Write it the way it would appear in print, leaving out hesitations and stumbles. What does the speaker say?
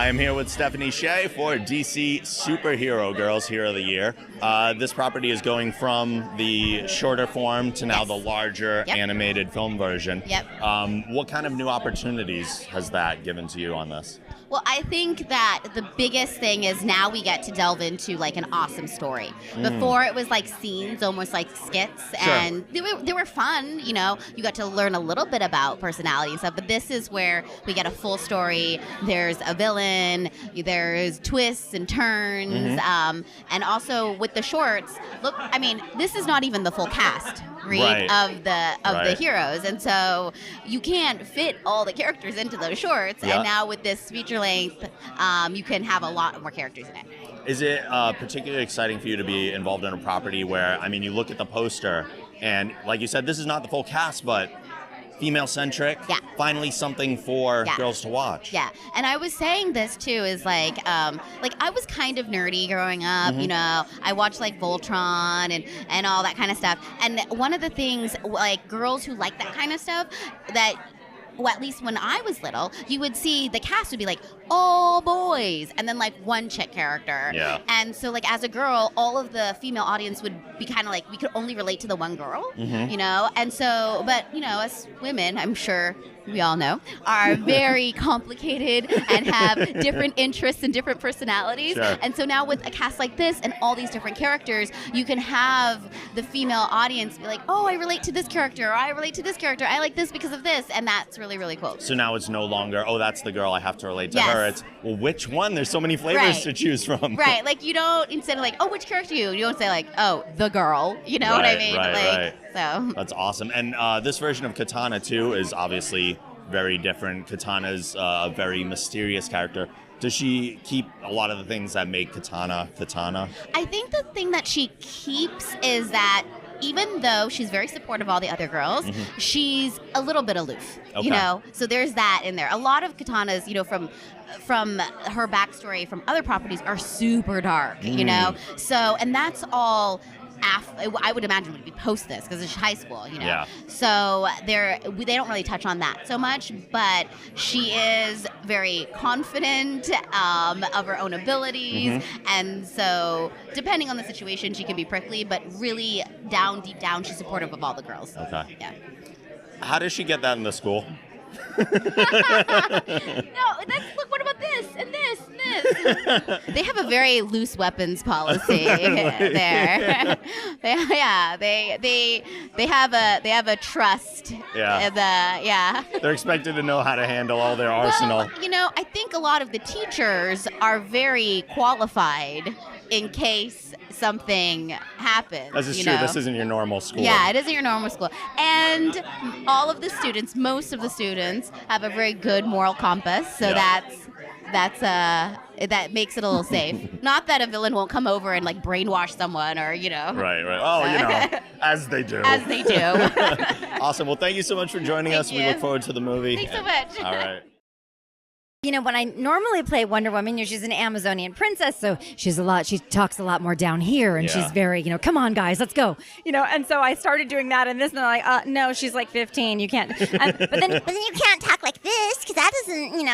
I am here with Stephanie Sheh for DC Superhero Girls Hero of the Year. This property is going from the shorter form to now the larger animated film version. What kind of new opportunities has that given to you on this? Well, I think that the biggest thing is now we get to delve into like an awesome story. Before it was like scenes, almost like skits, and they were fun. You know, you got to learn a little bit about personality and stuff. But this is where we get a full story. There's a villain. There's twists and turns, and also with the shorts. Look, I mean, this is not even the full cast. Of the heroes, and so you can't fit all the characters into those shorts. And now with this feature length, you can have a lot more characters in it. Is it particularly exciting for you to be involved in a property where, I mean, you look at the poster and, like you said, this is not the full cast, but female-centric, finally something for girls to watch. And I was saying this too, is like I was kind of nerdy growing up, you know, I watched like Voltron and all that kind of stuff. And one of the things, like girls who like that kind of stuff, that, well, at least when I was little, you would see the cast would be like all boys and then like one chick character. And so like as a girl, all of the female audience would be kind of like, we could only relate to the one girl, you know? And so, but you know, as women, I'm sure we all know, are very complicated and have different interests and different personalities. And so now with a cast like this and all these different characters, you can have the female audience be like, oh, I relate to this character, or I relate to this character, I like this because of this, and that's really, really cool. So now it's no longer, oh, that's the girl, I have to relate to her. It's, well, which one? There's so many flavors to choose from. Like you don't, instead of like, oh, which character you don't say like, oh, the girl, you know what I mean? So that's awesome. And this version of Katana too is obviously very different. Katana's a very mysterious character. Does she keep a lot of the things that make Katana Katana? I think the thing that she keeps is that even though she's very supportive of all the other girls, she's a little bit aloof, you know? So there's that in there. A lot of Katanas, you know, from her backstory from other properties are super dark, you know? So, and that's all I would imagine would be post this because it's high school, you know. So they don't really touch on that so much, but she is very confident of her own abilities, and so depending on the situation, she can be prickly, but really deep down, she's supportive of all the girls. How does she get that in the school? No, look, what about this and this and this? They have a very loose weapons policy there. They have a trust. They're expected to know how to handle all their arsenal. Well, you know, I think a lot of the teachers are very qualified in case something happens. This is true. This isn't your normal school. Yeah, it isn't your normal school. And all of the students, most of the students, have a very good moral compass. So that makes it a little safe. Not that a villain won't come over and like brainwash someone or, you know. Right. Oh, you know, as they do. As they do. Awesome. Well, thank you so much for joining us. We look forward to the movie. Thanks so much. All right. You know, when I normally play Wonder Woman, you know, she's an Amazonian princess, so she talks a lot more down here, and she's very, you know, come on, guys, let's go. You know, and so I started doing that and this, and I'm like, no, she's like 15, you can't. But then you can't talk like this, because that doesn't, you know.